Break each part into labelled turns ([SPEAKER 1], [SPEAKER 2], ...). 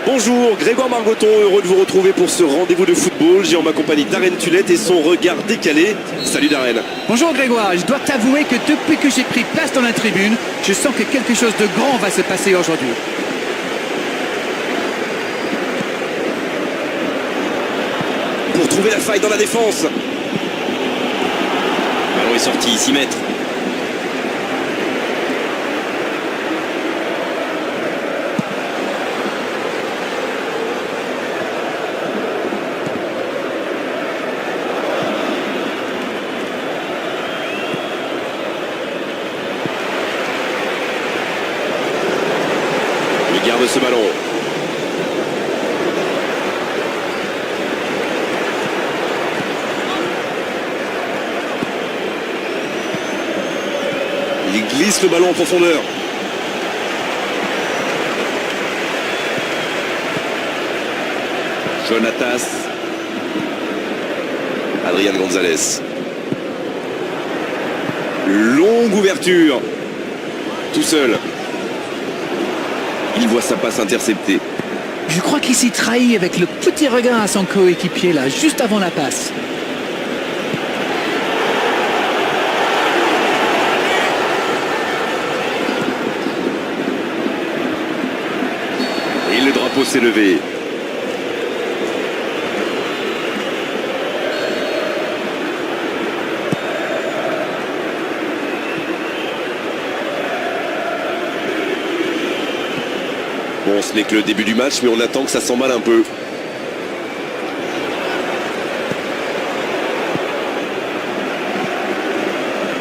[SPEAKER 1] Bonjour, Grégoire Margoton, heureux de vous retrouver pour ce rendez-vous de football. J'ai en ma compagnie Darren Tulette et son regard décalé. Salut Darren.
[SPEAKER 2] Bonjour Grégoire, je dois t'avouer que depuis que j'ai pris place dans la tribune, je sens que quelque chose de grand va se passer aujourd'hui.
[SPEAKER 1] Pour trouver la faille dans la défense. Le ballon est sorti, 6 mètres. Il garde ce ballon. Il glisse le ballon en profondeur. Jonatas. Adrian Gonzalez. Longue ouverture. Tout seul. Il voit sa passe interceptée.
[SPEAKER 2] Je crois qu'il s'y trahit avec le petit regard à son coéquipier là, juste avant la passe.
[SPEAKER 1] Et le drapeau s'est levé. Bon, ce n'est que le début du match, mais on attend que ça s'emballe un peu. «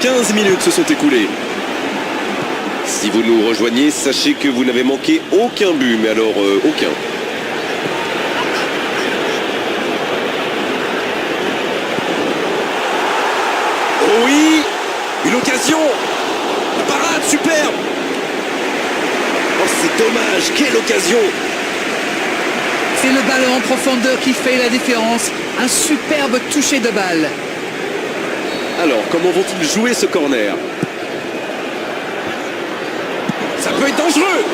[SPEAKER 1] 15 minutes se sont écoulées. Si vous nous rejoignez, sachez que vous n'avez manqué aucun but, mais alors aucun. Oh oui, une occasion. La parade, superbe. Oh, c'est dommage, quelle occasion.
[SPEAKER 2] C'est le ballon en profondeur qui fait la différence. Un superbe toucher de balle.
[SPEAKER 1] Alors, comment vont-ils jouer ce corner? Ça peut être dangereux.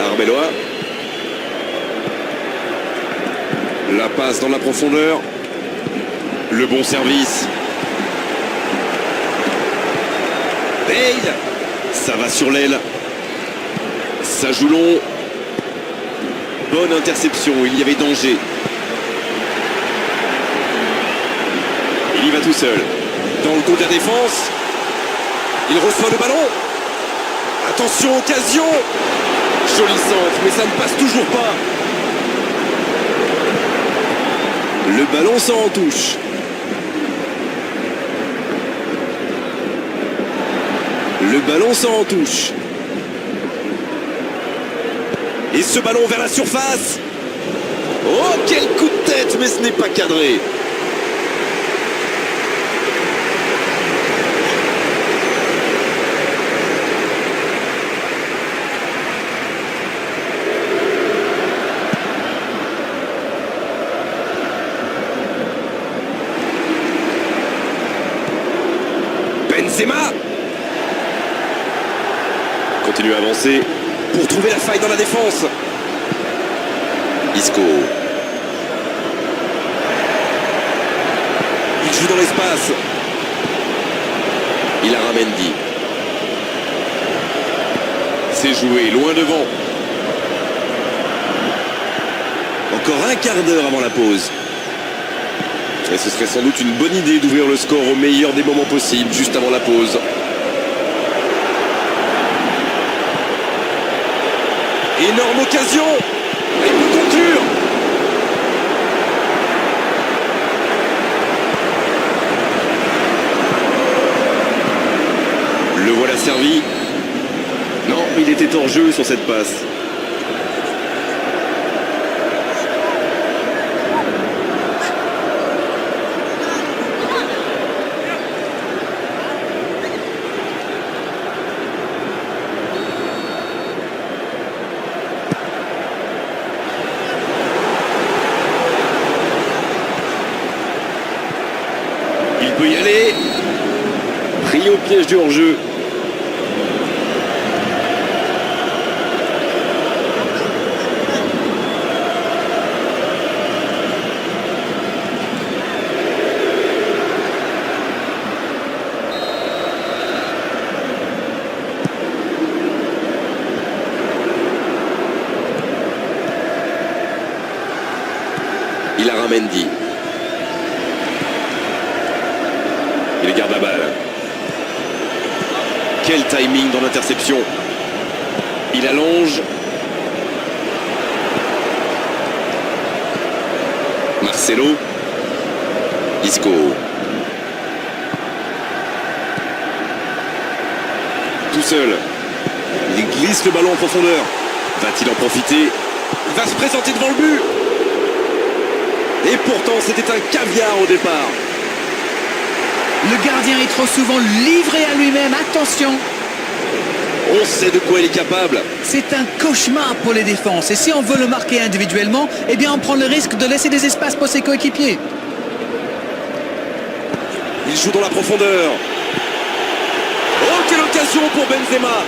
[SPEAKER 1] Arbeloa. La passe dans la profondeur. Le bon service. Bale. Ça va sur l'aile. Ça joue long. Bonne interception, il y avait danger. Il y va tout seul. Dans le dos de la défense. Il reçoit le ballon. Attention, occasion. Joli centre, mais ça ne passe toujours pas. Le ballon sort en touche. Le ballon sort en touche. Et ce ballon vers la surface. Oh, quel coup de tête, mais ce n'est pas cadré. Benzema continue à avancer pour trouver la faille dans la défense. Isco. Il joue dans l'espace. Il a Ramendi. C'est joué loin devant. Encore un quart d'heure avant la pause. Et ce serait sans doute une bonne idée d'ouvrir le score au meilleur des moments possibles, juste avant la pause. Énorme occasion. Il peut conclure. Le voilà servi. Non, il était hors jeu sur cette passe. piège du hors-jeu. Il a Mendy. Il garde la balle. Quel timing dans l'interception. Il allonge. Marcelo. Isco. Tout seul. Il glisse le ballon en profondeur. Va-t-il en profiter? Il va se présenter devant le but. Et pourtant, c'était un caviar au départ.
[SPEAKER 2] Le gardien est trop souvent livré à lui-même. Attention!
[SPEAKER 1] On sait de quoi il est capable.
[SPEAKER 2] C'est un cauchemar pour les défenses. Et si on veut le marquer individuellement, eh bien on prend le risque de laisser des espaces pour ses coéquipiers.
[SPEAKER 1] Il joue dans la profondeur. Oh, quelle occasion pour Benzema!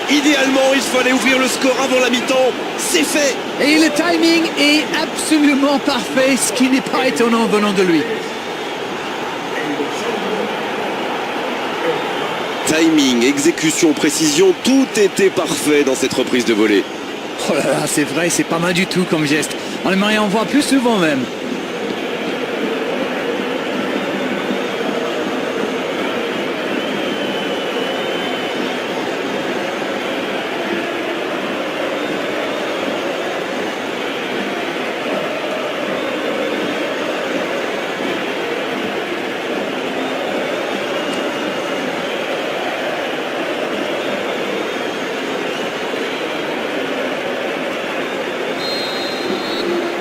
[SPEAKER 1] Idéalement, il fallait ouvrir le score avant la mi-temps. C'est fait!
[SPEAKER 2] Et le timing est absolument parfait, ce qui n'est pas étonnant venant de lui.
[SPEAKER 1] Timing, exécution, précision, tout était parfait dans cette reprise de volée.
[SPEAKER 2] Oh là là, c'est vrai, c'est pas mal du tout comme geste. On aimerait en voir plus souvent même.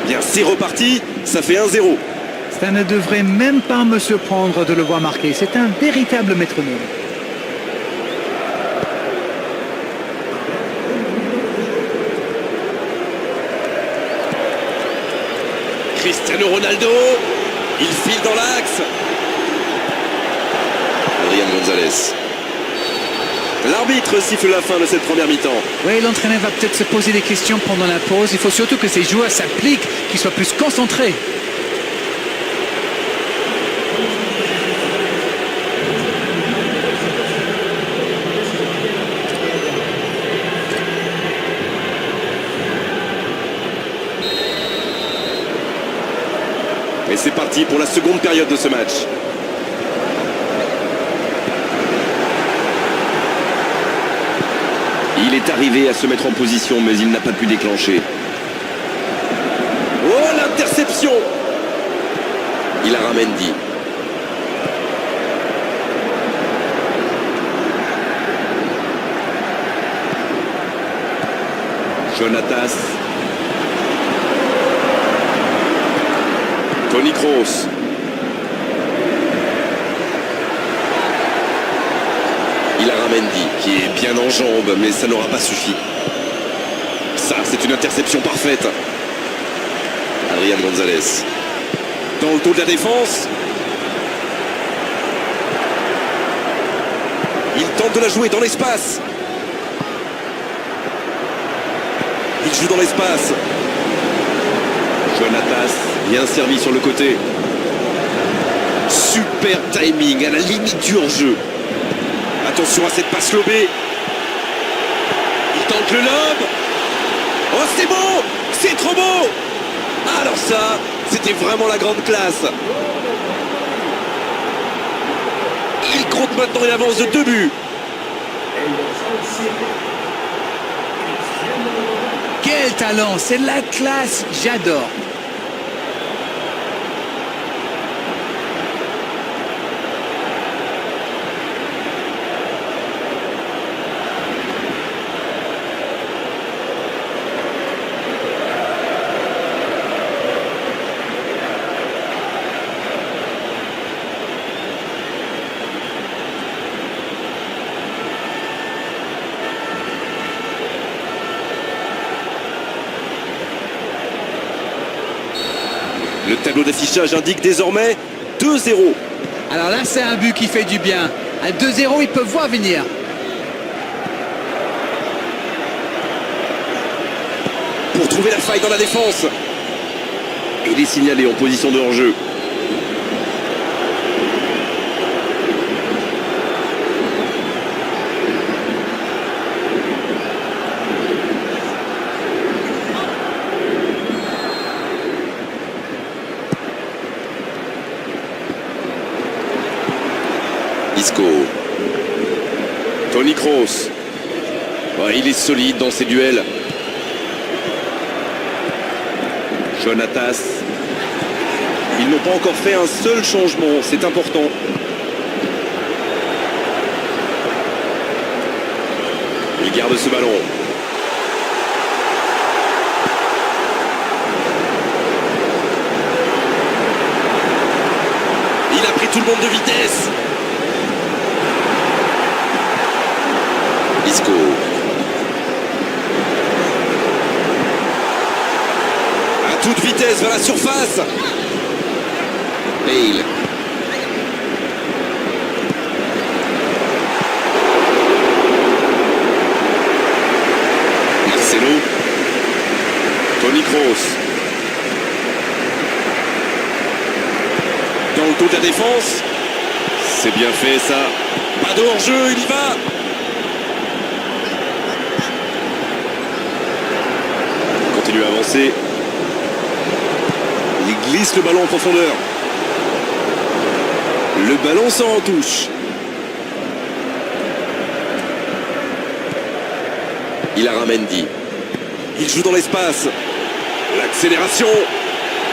[SPEAKER 1] Bien, c'est reparti, ça fait 1-0.
[SPEAKER 2] Ça ne devrait même pas me surprendre de le voir marquer. C'est un véritable métronome.
[SPEAKER 1] Cristiano Ronaldo, il file dans l'axe. Adrian Gonzalez. L'arbitre siffle la fin de cette première mi-temps.
[SPEAKER 2] Oui, l'entraîneur va peut-être se poser des questions pendant la pause. Il faut surtout que ces joueurs s'appliquent, qu'ils soient plus concentrés.
[SPEAKER 1] Et c'est parti pour la seconde période de ce match. Il est arrivé à se mettre en position, mais il n'a pas pu déclencher. Oh, l'interception! Il a Mendy. Jonatas. Toni Kroos. Il a Mendy qui est bien en jambes, mais ça n'aura pas suffi. Ça, c'est une interception parfaite. Adrian Gonzalez. Dans le dos de la défense. Il tente de la jouer dans l'espace. Il joue dans l'espace. Jonatas, bien servi sur le côté. Super timing à la limite du hors-jeu. Attention à cette passe lobée. Il tente le lob. Oh, c'est beau! C'est trop beau! Alors ça, c'était vraiment la grande classe. Il compte maintenant une avance de 2 buts.
[SPEAKER 2] Quel talent, c'est la classe, j'adore.
[SPEAKER 1] Le tableau d'affichage indique désormais 2-0.
[SPEAKER 2] Alors là, c'est un but qui fait du bien. Un 2-0, ils peuvent voir venir.
[SPEAKER 1] Pour trouver la faille dans la défense. Il est signalé en position de hors-jeu. Isco. Toni Kroos. Ouais, il est solide dans ses duels. Jonatas. Ils n'ont pas encore fait un seul changement, c'est important. Il garde ce ballon. Il a pris tout le monde de vitesse. Isco. À toute vitesse vers la surface. Bale. Marcelo. Toni Kroos. Dans le dos de la défense. C'est bien fait ça. Pas de hors-jeu, il y va. Continue à avancer. Il glisse le ballon en profondeur. Le ballon sort en touche. Il a Ramendi. Il joue dans l'espace. L'accélération.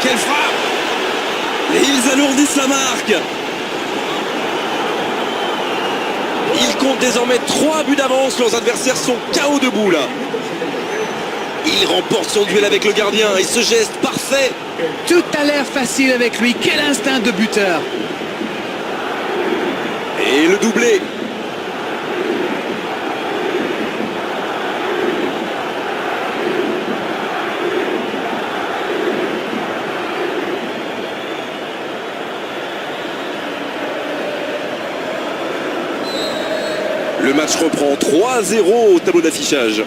[SPEAKER 1] Quelle frappe! Et ils alourdissent la marque. Ils comptent désormais 3 buts d'avance. Leurs adversaires sont KO debout là. Il remporte son duel avec le gardien et ce geste parfait.
[SPEAKER 2] Tout a l'air facile avec lui. Quel instinct de buteur.
[SPEAKER 1] Et le doublé. Le match reprend 3-0 au tableau d'affichage.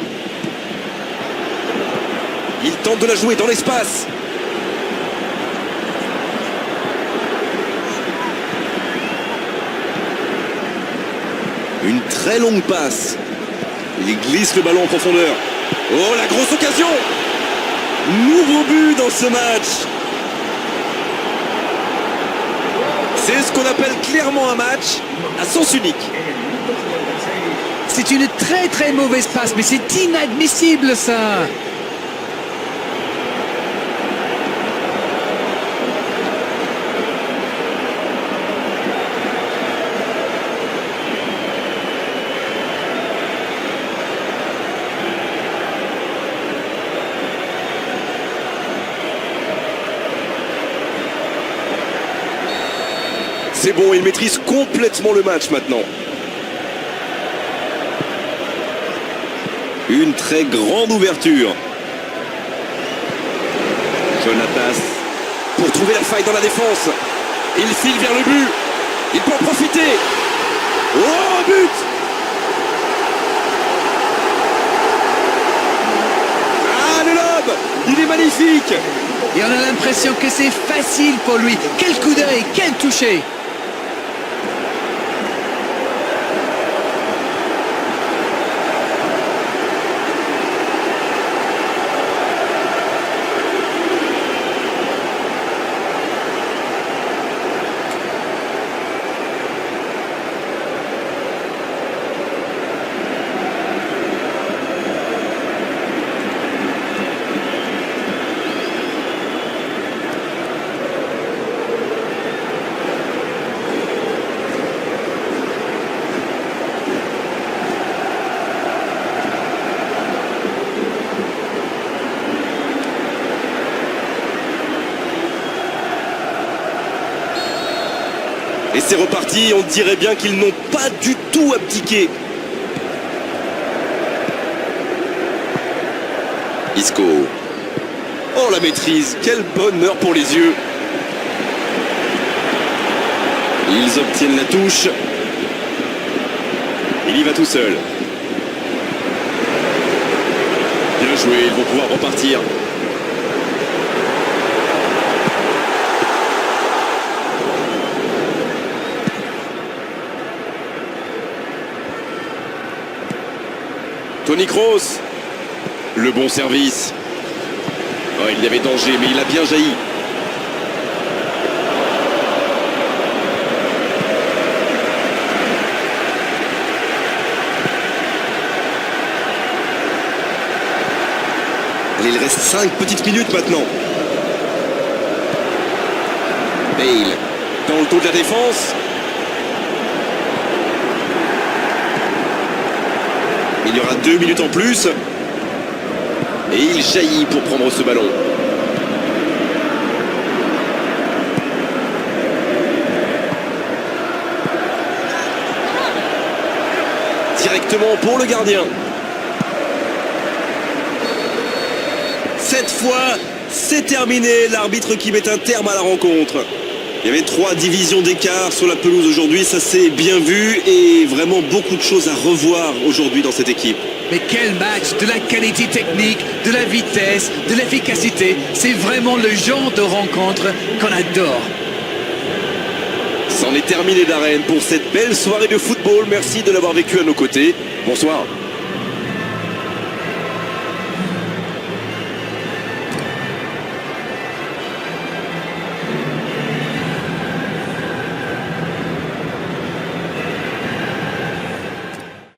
[SPEAKER 1] Il tente de la jouer dans l'espace. Une très longue passe. Il glisse le ballon en profondeur. Oh, la grosse occasion! Nouveau but dans ce match. C'est ce qu'on appelle clairement un match à sens unique.
[SPEAKER 2] C'est une très très mauvaise passe, mais c'est inadmissible ça.
[SPEAKER 1] C'est bon, il maîtrise complètement le match maintenant. Une très grande ouverture. Jonatas. Pour trouver la faille dans la défense. Il file vers le but. Il peut en profiter. Oh, but! Ah, le lob! Il est magnifique!
[SPEAKER 2] Et on a l'impression que c'est facile pour lui. Quel coup d'œil, quel toucher!
[SPEAKER 1] Et c'est reparti, on dirait bien qu'ils n'ont pas du tout abdiqué. Isco. Oh, la maîtrise, quel bonheur pour les yeux. Ils obtiennent la touche. Il y va tout seul. Bien joué, ils vont pouvoir repartir. Toni Kroos. Le bon service. Oh, il y avait danger, mais il a bien jailli. Allez, il reste 5 petites minutes maintenant. Bale dans le dos de la défense. Il y aura 2 minutes en plus. Et il jaillit pour prendre ce ballon. Directement pour le gardien. Cette fois, c'est terminé. L'arbitre qui met un terme à la rencontre. Il y avait 3 divisions d'écart sur la pelouse aujourd'hui. Ça s'est bien vu et vraiment beaucoup de choses à revoir aujourd'hui dans cette équipe.
[SPEAKER 2] Mais quel match! De la qualité technique, de la vitesse, de l'efficacité. C'est vraiment le genre de rencontre qu'on adore.
[SPEAKER 1] C'en est terminé d'Arène pour cette belle soirée de football. Merci de l'avoir vécu à nos côtés. Bonsoir.